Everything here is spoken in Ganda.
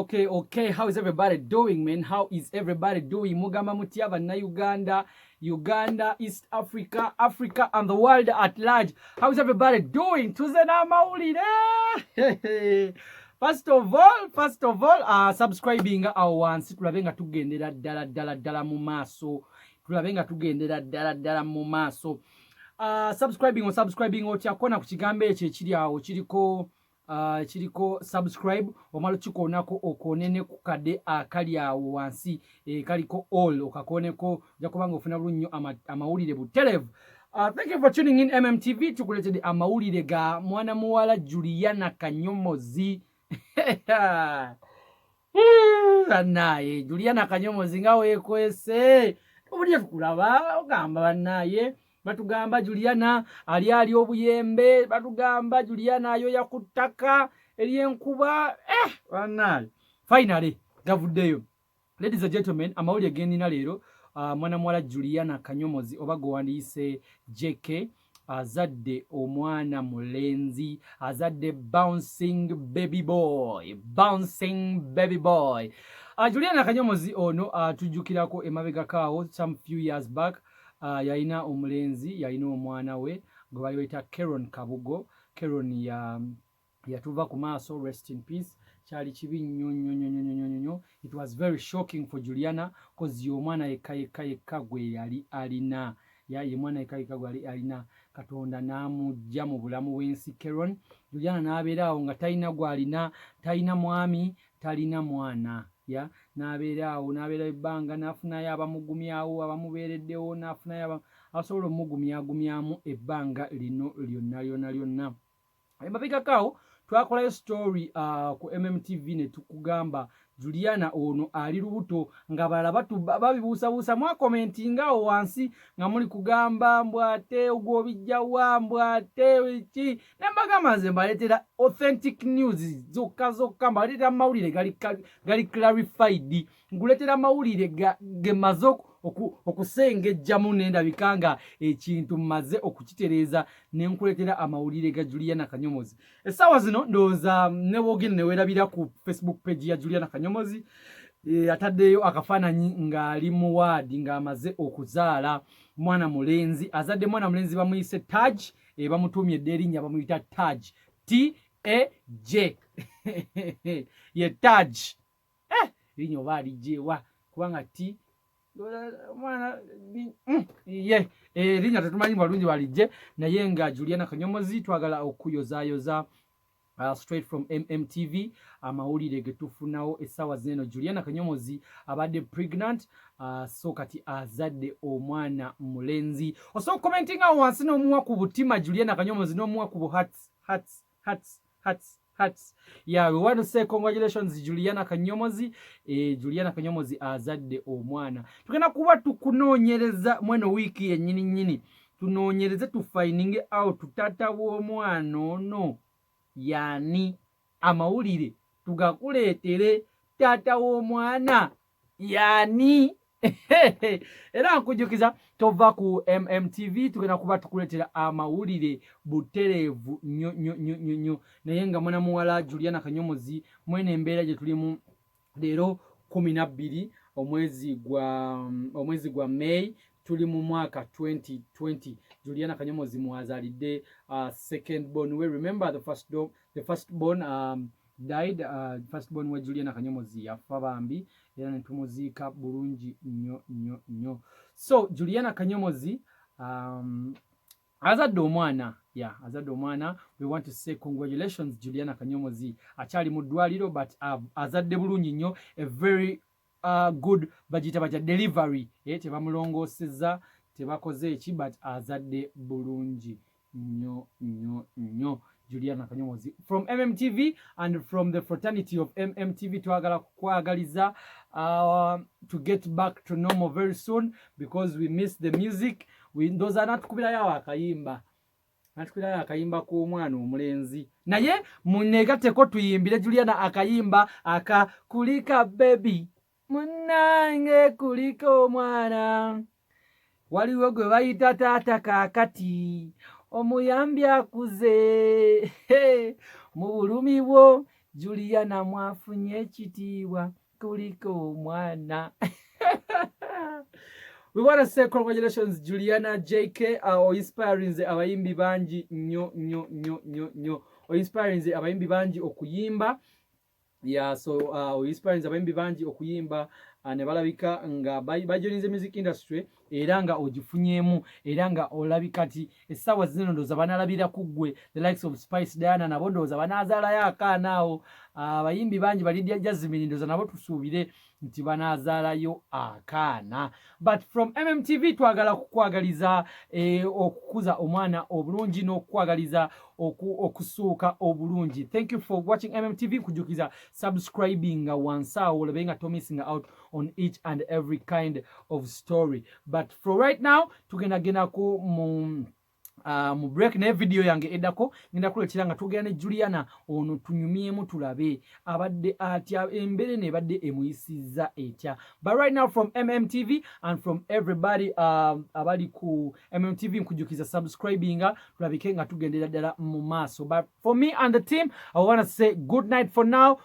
Okay. How is everybody doing, man? How is everybody doing? Mugamba mutiaba na Uganda, East Africa, Africa, and the world at large. How is everybody doing? Tuzena maulide. First of all, subscribing our ones. Tulabenga tugendera dala mu maaso. Subscribing otya kona ku kigambo ekyo ekiri awo kiriko subscribe omalo kikonako okonene ku kade akali awo wansi kaliko all okakoneko jakubanga ofuna bulunyo amawulire butelevu. Thank you for tuning in MMTV. Tukuletede amawulire ga mwana muwala Juliana Kanyomozi. Naye Juliana Kanyomozi ngawe kwese obulye kulaba ogamba banaye batugamba Juliana ali obuyembe, batugamba Juliana ayoya kutaka eliyenkuba banaye finally gavuddeyo. Ladies and gentlemen, amawulire genina lero mwana mwala Juliana Kanyomozi oba gowandiyise JK azadde omwana mulenzi, azadde bouncing baby boy. Juliana Kanyomozi ono tujukirako emabega kawo some few years back. Yalina omulenzi, yalina omwana we gwe bali bayita Keron Kabugo. Keron yatuva ku maaso, rest in peace. Kyali kibi nnyo. It was very shocking for Juliana because omwana yekka gwe yali alina. Ye mwana yekka gwe yali alina. Katonda n'amujja mu bulamu bw'ensi Keron. Juliana n'abeera awo nga talina gwalina, talina mwami, talina mwana. N'abeera ebbanga n'afunayo abamugumyawo, abamubeereddewo, n'afunayo abasobola omugumyamu ebbanga lino lyonna. Emabegakaawo twakolayo story ku MMTV ne tukugamba Juliana ono ali lubuto nga balaba babibuusabuusa mwakomentinga awo wansi nga muli kugamba mbwate ogwobijjawa mbwate ki nembagamba nze mbaleetera authentic news zokka mbaleetera mawulire gali clarified, nguleetera mawulire gemaze okusengejjamu nendabika nga ekintu mmaze okukitereeza nenkuleetera amawulire ga Juliana Kanyomozi. Essaawa zino ndowooza ne bwogenda ne weerabira ku Facebook page ya Juliana Kanyomozi ataddeyo akafaananyi ng'ali mu waadi ng'amaze okuzaala mwana mulenzi. Azadde mwana mulenzi bamuyise Taj, bamutuumye erinnya bamuyita Taj, T-A-J. ye Taj. Erinnya oba aligyewa kubanga T mwana erinnya tetumanyi balungi balijje naye nga Juliana Kanyomozi twagala okuyozaayoza straight from MMTV amawulire getufunawo essaawa zeno. Juliana Kanyomozi abadde pregnant, so kati azadde omwana mulenzi. Osobola commentinga wansi n'omuwa ku butima Juliana Kanyomozi n'omuwa ku hearts. Yeah, we want to say congratulations Juliana Kanyomozi. Juliana Kanyomozi azadde omwana. Tugenda kuba tukunoonyereza mweno wiki yennyini tunoonyereze tufining out tata w'omwana ono yani. Amawulire tugakuleetere tata w'omwana yani. Era nkujukiza tova ku MMTV tugenda kuba tukuleetera amawulire butereevu nnyo naye nga mwana muwala Juliana Kanyomozi mwene embeera gye tulimu leero 12 omwezi gwa May tuli mu mwaka 2020. Juliana Kanyomozi mwazalidde second born. We remember the first born died. First born we Juliana Kanyomozi yafa bambi era netumuziika bulungi nnyo. So Juliana Kanyomozi azadde omwana. Azadde omwana. We want to say congratulations Juliana Kanyomozi. Akyali mu ddwaliro but azadde bulungi nnyo. A very good bagita delivery. Tebamulongoosezza, tebakoze eki but azadde bulungi nnyo. Juliana Kanyomozi from MMTV and from the fraternity of MMTV twagala kukwagaliza to get back to normal very soon because we miss the music. Those are natukubirayo akayimba k'omwana omulenzi naye muneegatteko tuyimbire Juliana akayimba kulika baby munange kulika omwana waliwo gwe bayita taata kaakati omuyambi akuze mu bulumi bwo Juliana mwafunye ekitiibwa kuliko omwana. We want to say congratulations Juliana JK inspiring abayimbi banji nyo inspiring abayimbi banji okuyimba. Yeah, so inspiring abayimbi banji okuyimba ne balabika nga bajoninze music industry era nga ogifunyemu era nga olabika ti essawa zino ndoza banalabira kugwe the likes of Spice Diana nabo ndoza banazaala yakanawo abayimbi banji Lydia Jasmine ndoza nabo tusuubire nti banazaalayo akaana. But from MMTV twagala kukwagaliza okukuza omwana obulungi n'okukwagaliza okusuuka obulungi. Thank you for watching MMTV. Kujukiza subscribing once olabe nga to missing out on each and every kind of story. But for right now tugenda gena ku mu break ne video yange edako ngenda kuletera nga tugenda ne Juliana ono tunyumyemu tulabe abadde atya embere ne badde emuyisiza etya. But right now from MMTV and from everybody abali ku MMTV nkujukiza subscribing tulabike nga tugendera ddala mu maaso. But for me and the team I want to say good night for now.